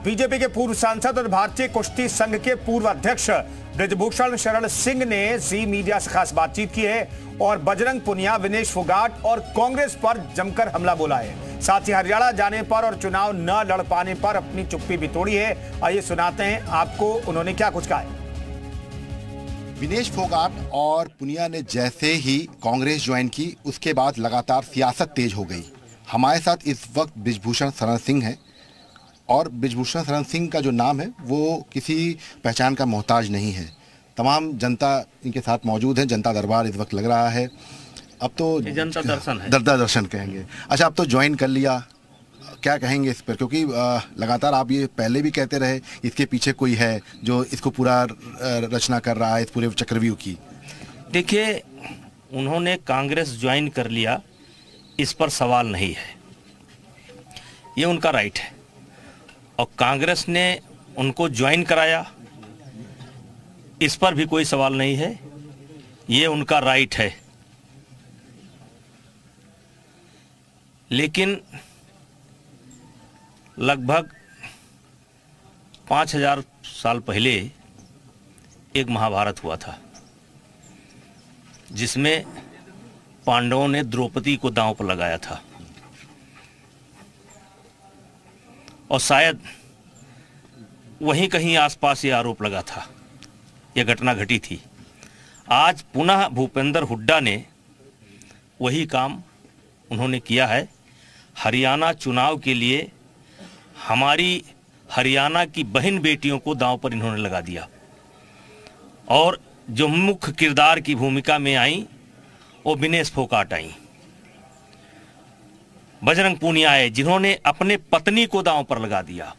BJP के पूर्व सांसद और भारतीय कुश्ती संघ के पूर्व अध्यक्ष ब्रिजभूषण शरण सिंह ने जी मीडिया से खास बातचीत की है और बजरंग पुनिया, विनेश फोगाट और कांग्रेस पर जमकर हमला बोला है। साथ ही हरियाणा जाने पर और चुनाव न लड़ पाने पर अपनी चुप्पी भी तोड़ी है। आइए सुनाते हैं आपको उन्होंने क्या कुछ कहा है। विनेश फोगाट और पुनिया ने जैसे ही कांग्रेस ज्वाइन की, उसके बाद लगातार सियासत तेज हो गई। हमारे साथ इस वक्त ब्रिजभूषण शरण सिंह हैं और ब्रिजभूषण शरण सिंह का जो नाम है वो किसी पहचान का मोहताज नहीं है। तमाम जनता इनके साथ मौजूद है। जनता दरबार इस वक्त लग रहा है। अब तो जनता दर्शन है, दर्शन कहेंगे। अच्छा, अब तो ज्वाइन कर लिया, क्या कहेंगे इस पर? क्योंकि लगातार आप ये पहले भी कहते रहे इसके पीछे कोई है जो इसको पूरा रचना कर रहा है, इस पूरे चक्रव्यूह की। देखिए, उन्होंने कांग्रेस ज्वाइन कर लिया, इस पर सवाल नहीं है, ये उनका राइट है। और कांग्रेस ने उनको ज्वाइन कराया, इस पर भी कोई सवाल नहीं है, ये उनका राइट है। लेकिन लगभग 5000 साल पहले एक महाभारत हुआ था जिसमें पांडवों ने द्रौपदी को दांव पर लगाया था और शायद वहीं कहीं आसपास ये आरोप लगा था, यह घटना घटी थी। आज पुनः भूपेंद्र हुड्डा ने वही काम उन्होंने किया है। हरियाणा चुनाव के लिए हमारी हरियाणा की बहन बेटियों को दांव पर इन्होंने लगा दिया और जो मुख्य किरदार की भूमिका में आई वो विनेश फोगाट आई, बजरंग पुनिया आए, जिन्होंने अपने पत्नी को दांव पर लगा दिया।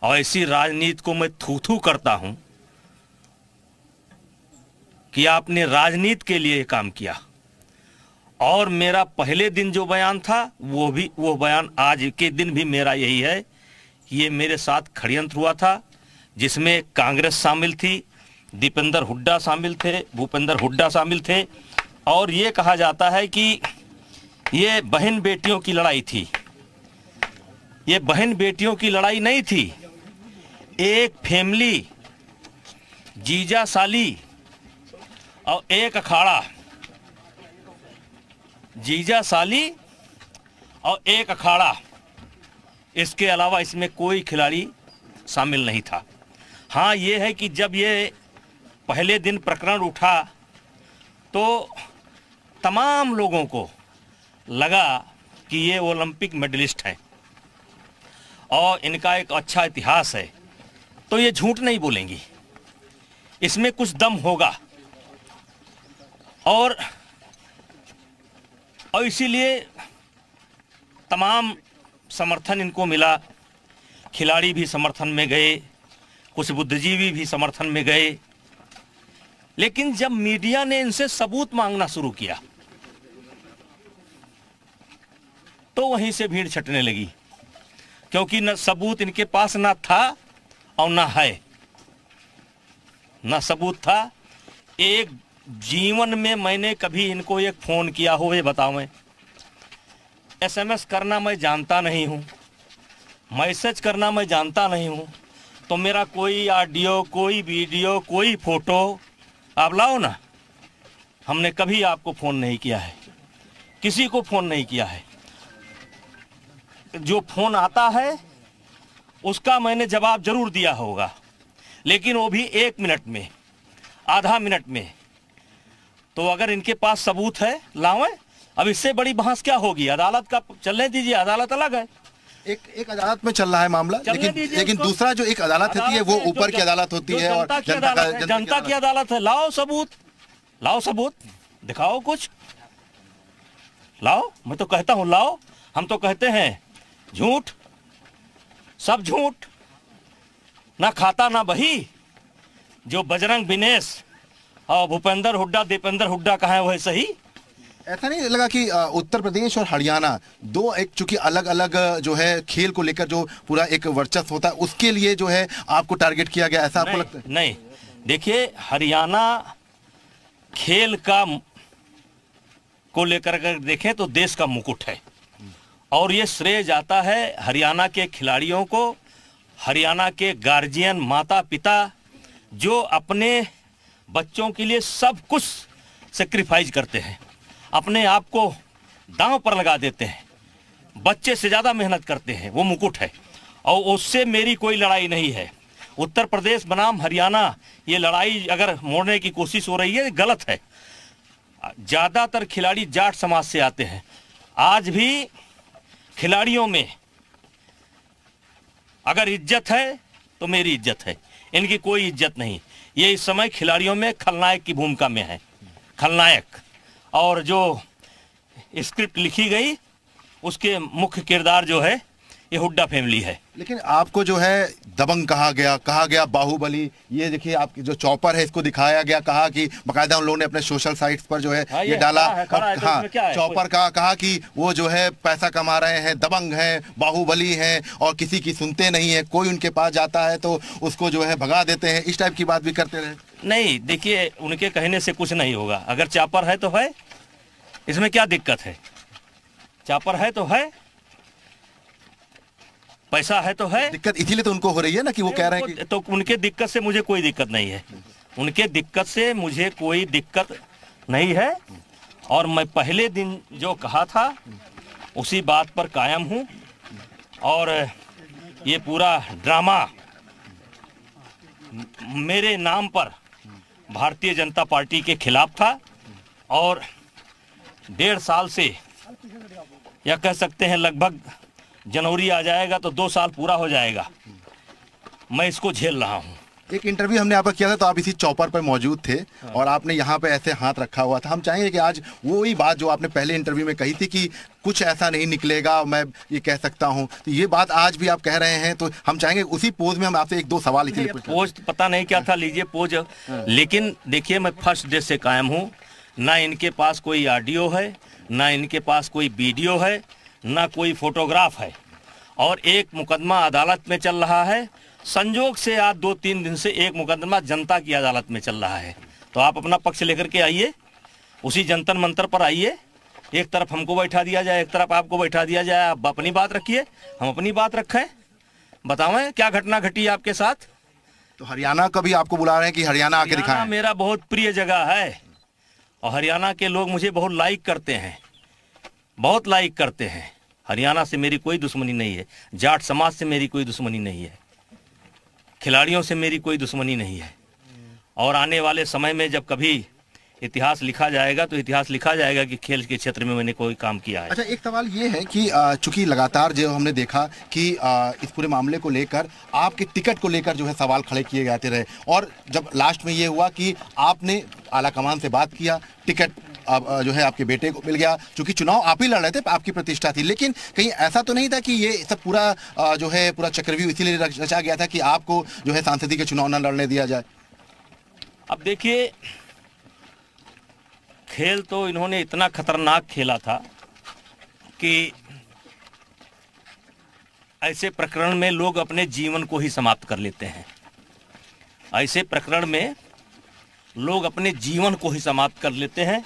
और ऐसी राजनीति को मैं थू-थू करता हूं कि आपने राजनीति के लिए काम किया। और मेरा पहले दिन जो बयान था वो बयान आज के दिन भी मेरा यही है। ये मेरे साथ षड्यंत्र हुआ था जिसमें कांग्रेस शामिल थी, दीपेंद्र हुड्डा शामिल थे, भूपेंद्र हुड्डा शामिल थे। और ये कहा जाता है कि ये बहन बेटियों की लड़ाई थी। ये बहन बेटियों की लड़ाई नहीं थी। एक फैमिली, जीजा साली और एक अखाड़ा, जीजा साली और एक अखाड़ा, इसके अलावा इसमें कोई खिलाड़ी शामिल नहीं था। हाँ, ये है कि जब ये पहले दिन प्रकरण उठा तो तमाम लोगों को लगा कि ये ओलंपिक मेडलिस्ट हैं और इनका एक अच्छा इतिहास है, तो ये झूठ नहीं बोलेंगी, इसमें कुछ दम होगा। और इसीलिए तमाम समर्थन इनको मिला। खिलाड़ी भी समर्थन में गए, कुछ बुद्धिजीवी भी समर्थन में गए। लेकिन जब मीडिया ने इनसे सबूत मांगना शुरू किया तो वहीं से भीड़ छटने लगी, क्योंकि न सबूत इनके पास ना था और ना है। ना सबूत था। एक जीवन में मैंने कभी इनको एक फोन किया हो, ये बताओ। मैं SMS करना मैं जानता नहीं हूँ, मैसेज करना मैं जानता नहीं हूँ, तो मेरा कोई ऑडियो, कोई वीडियो, कोई फोटो आप लाओ ना। हमने कभी आपको फ़ोन नहीं किया है, किसी को फ़ोन नहीं किया है। जो फ़ोन आता है उसका मैंने जवाब जरूर दिया होगा, लेकिन वो भी 1 मिनट में, आधा मिनट में। तो अगर इनके पास सबूत है लाओ। अब इससे बड़ी बहस क्या होगी? अदालत का चलने दीजिए, अदालत अलग है। एक अदालत में चल रहा है मामला, लेकिन दूसरा जो एक अदालत होती है वो ऊपर की अदालत होती है और जनता की अदालत है। लाओ सबूत, लाओ सबूत, दिखाओ कुछ, लाओ। मैं तो कहता हूं लाओ। हम तो कहते हैं झूठ, सब झूठ, ना खाता ना बही। जो बजरंग, विनेश और भूपेंद्र हुड्डा, दीपेंद्र हुड्डा का है वह सही। ऐसा नहीं लगा कि उत्तर प्रदेश और हरियाणा दो एक चूंकि अलग अलग जो है खेल को लेकर जो पूरा एक वर्चस्व होता है उसके लिए जो है आपको टारगेट किया गया, ऐसा आपको लगता है? नहीं, देखिए, हरियाणा खेल का को लेकर अगर देखें तो देश का मुकुट है और ये श्रेय जाता है हरियाणा के खिलाड़ियों को, हरियाणा के गार्जियन माता पिता जो अपने बच्चों के लिए सब कुछ सेक्रीफाइस करते हैं, अपने आप को दांव पर लगा देते हैं, बच्चे से ज़्यादा मेहनत करते हैं। वो मुकुट है और उससे मेरी कोई लड़ाई नहीं है। उत्तर प्रदेश बनाम हरियाणा ये लड़ाई अगर मोड़ने की कोशिश हो रही है, गलत है। ज़्यादातर खिलाड़ी जाट समाज से आते हैं। आज भी खिलाड़ियों में अगर इज्जत है तो मेरी इज्जत है, इनकी कोई इज्जत नहीं। ये इस समय खिलाड़ियों में खलनायक की भूमिका में है, खलनायक। और जो स्क्रिप्ट लिखी गई उसके मुख्य किरदार जो है ये हुड्डा फैमिली है। लेकिन आपको जो है दबंग कहा गया बाहुबली। ये देखिए आपकी जो चॉपर है इसको दिखाया गया, कहा कि बकायदा उन लोगों ने अपने सोशल साइट्स पर जो है ये डाला। हाँ, चॉपर का कहा कि वो जो है पैसा कमा रहे हैं, दबंग हैं, बाहुबली हैं और किसी की सुनते नहीं है। कोई उनके पास जाता है तो उसको जो है भगा देते हैं। इस टाइप की बात भी करते रहे। नहीं, देखिए उनके कहने से कुछ नहीं होगा। अगर चॉपर है तो है, इसमें क्या दिक्कत है? चॉपर है तो है, पैसा है तो है। दिक्कत इसीलिए तो उनको हो रही है ना कि वो कह रहे हैं कि तो उनके दिक्कत से मुझे कोई दिक्कत नहीं है। उनके दिक्कत से मुझे कोई दिक्कत नहीं है और मैं पहले दिन जो कहा था उसी बात पर कायम हूँ। और ये पूरा ड्रामा मेरे नाम पर भारतीय जनता पार्टी के खिलाफ था और 1.5 साल से, या कह सकते हैं लगभग जनवरी आ जाएगा तो 2 साल पूरा हो जाएगा, मैं इसको झेल रहा हूँ। एक इंटरव्यू हमने आपका किया था तो आप इसी चौपर पर मौजूद थे और आपने यहाँ पे ऐसे हाथ रखा हुआ था। हम चाहेंगे कि आज वही बात जो आपने पहले इंटरव्यू में कही थी कि कुछ ऐसा नहीं निकलेगा, मैं ये कह सकता हूँ, तो ये बात आज भी आप कह रहे हैं। तो हम चाहेंगे उसी पोज में हम आपसे 1-2 सवाल इसीलिए पूछें। पोज पता नहीं क्या था, लीजिए पोज। लेकिन देखिए मैं फर्स्ट डे से कायम हूँ। ना इनके पास कोई ऑडियो है, ना इनके पास कोई वीडियो है, ना कोई फोटोग्राफ है। और एक मुकदमा अदालत में चल रहा है। संजोग से आज 2-3 दिन से एक मुकदमा जनता की अदालत में चल रहा है। तो आप अपना पक्ष लेकर के आइए, उसी जंतर मंतर पर आइए। एक तरफ हमको बैठा दिया जाए, एक तरफ आपको बैठा दिया जाए। आप अपनी बात रखिए, हम अपनी बात रखें। बतावें क्या घटना घटी आपके साथ। तो हरियाणा कभी आपको बुला रहे हैं कि हरियाणा आके दिखाएं? मेरा बहुत प्रिय जगह है और हरियाणा के लोग मुझे बहुत लाइक करते हैं, बहुत लाइक करते हैं। हरियाणा से मेरी कोई दुश्मनी नहीं है, जाट समाज से मेरी कोई दुश्मनी नहीं है, खिलाड़ियों से मेरी कोई दुश्मनी नहीं है। और आने वाले समय में जब कभी इतिहास लिखा जाएगा तो इतिहास लिखा जाएगा कि खेल के क्षेत्र में मैंने कोई काम किया है। अच्छा, एक सवाल ये है कि चूंकि लगातार जो हमने देखा कि इस पूरे मामले को लेकर आपके टिकट को लेकर जो है सवाल खड़े किए जाते रहे और जब लास्ट में ये हुआ कि आपने आला कमान से बात किया, टिकट अब जो है आपके बेटे को मिल गया। चूंकि चुनाव आप ही लड़ रहे थे, आपकी प्रतिष्ठा थी, लेकिन कहीं ऐसा तो नहीं था कि ये सब पूरा जो है पूरा चक्रव्यूह इसीलिए रचा गया था कि आपको जो है सांसदीय के चुनाव न लड़ने दिया जाए? अब देखिए, खेल तो इन्होंने इतना खतरनाक खेला था कि ऐसे प्रकरण में लोग अपने जीवन को ही समाप्त कर लेते हैं। ऐसे प्रकरण में लोग अपने जीवन को ही समाप्त कर लेते हैं।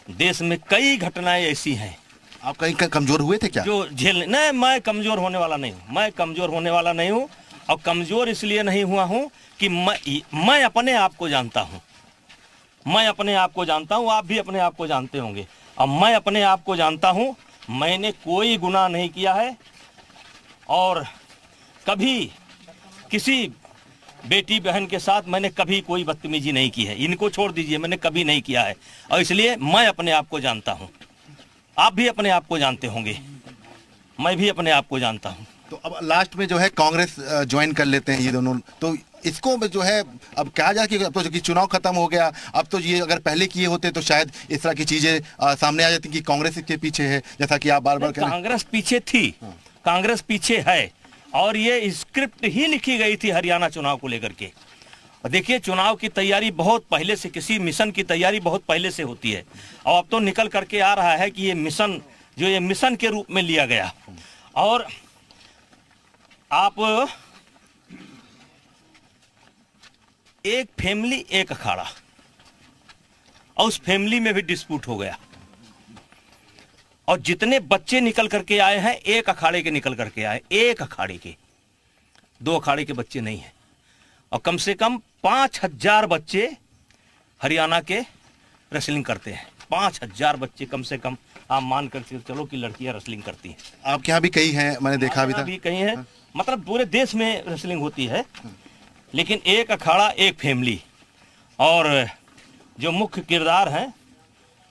देश में कई घटनाएं ऐसी हैं। आप कहीं कमजोर हुए थे क्या? जो झेल नहीं, मैं कमजोर होने वाला नहीं हूँ, मैं कमजोर होने वाला नहीं हूँ। और कमजोर इसलिए नहीं हुआ हूँ कि मैं अपने आप को जानता हूँ, मैं अपने आप को जानता हूँ, आप भी अपने आप को जानते होंगे। अब मैं अपने आप को जानता हूँ, मैंने कोई गुनाह नहीं किया है और कभी किसी बेटी बहन के साथ मैंने कभी कोई बदतमीजी नहीं की है। इनको छोड़ दीजिए, मैंने कभी नहीं किया है और इसलिए मैं अपने आप को जानता हूँ। आप भी अपने आप को जानते होंगे, मैं भी अपने आप को जानता हूँ। तो अब लास्ट में जो है कांग्रेस ज्वाइन कर लेते हैं ये दोनों, तो इसको जो है अब कहा जाए कि अब तो कि चुनाव खत्म हो गया, अब तो ये अगर पहले किए होते तो शायद इस तरह की चीजें सामने आ जाती कि कांग्रेस के पीछे है, जैसा कि आप बार बार कह रहे हैं। कांग्रेस पीछे थी, कांग्रेस पीछे है और ये स्क्रिप्ट ही लिखी गई थी हरियाणा चुनाव को लेकर के। देखिए, चुनाव की तैयारी बहुत पहले से, किसी मिशन की तैयारी बहुत पहले से होती है और अब तो निकल करके आ रहा है कि ये मिशन जो ये मिशन के रूप में लिया गया। और आप एक फैमिली एक अखाड़ा, और उस फैमिली में भी डिस्प्यूट हो गया। और जितने बच्चे निकल करके आए हैं एक अखाड़े के निकल करके आए, एक अखाड़े के, 2 अखाड़े के बच्चे नहीं हैं। और कम से कम 5000 बच्चे हरियाणा के रेसलिंग करते हैं। 5000 बच्चे कम से कम आप मान कर चलो कि लड़कियां रेसलिंग करती हैं। आपके यहाँ भी कई हैं, मैंने देखा अभी तक भी कई हैं। मतलब पूरे देश में रेसलिंग होती है, लेकिन एक अखाड़ा एक फैमिली। और जो मुख्य किरदार हैं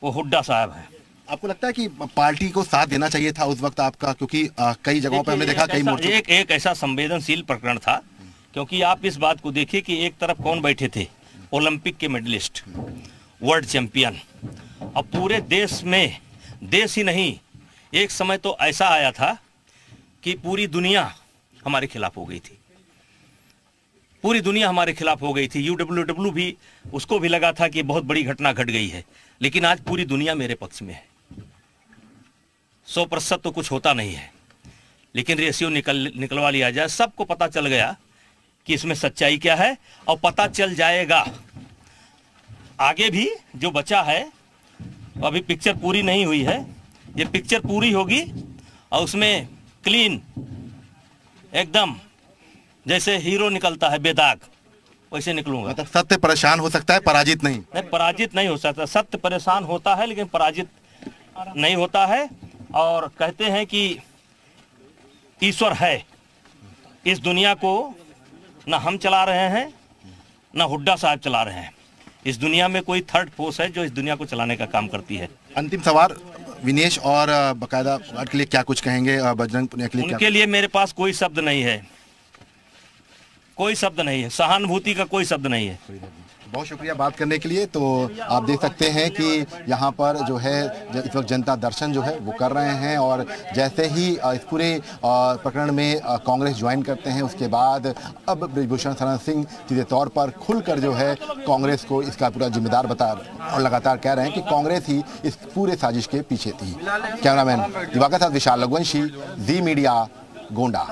वो हुड्डा साहब हैं। आपको लगता है कि पार्टी को साथ देना चाहिए था उस वक्त आपका, क्योंकि कई जगहों पर हमने देखा कई मोर्चों एक ऐसा संवेदनशील प्रकरण था, क्योंकि आप इस बात को देखिए कि एक तरफ कौन बैठे थे, ओलंपिक के मेडलिस्ट, वर्ल्ड चैंपियन। और पूरे देश में, देश ही नहीं, एक समय तो ऐसा आया था कि पूरी दुनिया हमारे खिलाफ हो गई थी, पूरी दुनिया हमारे खिलाफ हो गई थी। UWW भी, उसको भी लगा था कि बहुत बड़ी घटना घट गई है, लेकिन आज पूरी दुनिया मेरे पक्ष में है। 100% तो कुछ होता नहीं है, लेकिन रेशियो निकलवा लिया जाए। सबको पता चल गया कि इसमें सच्चाई क्या है, और पता चल जाएगा आगे भी। जो बचा है, अभी पिक्चर पूरी नहीं हुई है, ये पिक्चर पूरी होगी और उसमें क्लीन एकदम जैसे हीरो निकलता है बेदाग, वैसे निकलूंगा। मतलब सत्य परेशान हो सकता है, पराजित नहीं। नहीं, पराजित नहीं हो सकता। सत्य परेशान होता है लेकिन पराजित नहीं होता है। और कहते हैं कि ईश्वर है, इस दुनिया को ना हम चला रहे हैं ना हुड्डा साहब चला रहे हैं। इस दुनिया में कोई थर्ड फोर्स है जो इस दुनिया को चलाने का काम करती है। अंतिम सवाल, विनेश और बकायदा के लिए क्या कुछ कहेंगे, बजरंग पुनिया के लिए? उनके लिए मेरे पास कोई शब्द नहीं है, कोई शब्द नहीं है, सहानुभूति का कोई शब्द नहीं है। बहुत शुक्रिया बात करने के लिए। तो आप देख सकते हैं कि यहाँ पर जो है इस वक्त जनता दर्शन जो है वो कर रहे हैं, और जैसे ही इस पूरे प्रकरण में कांग्रेस ज्वाइन करते हैं, उसके बाद अब बृजभूषण शरण सिंह सीधे तौर पर खुलकर जो है कांग्रेस को इसका पूरा जिम्मेदार बता और लगातार कह रहे हैं कि कांग्रेस ही इस पूरे साजिश के पीछे थी। कैमरामैन दिवाकर साथ विशाल रघुवंशी, जी मीडिया, गोंडा।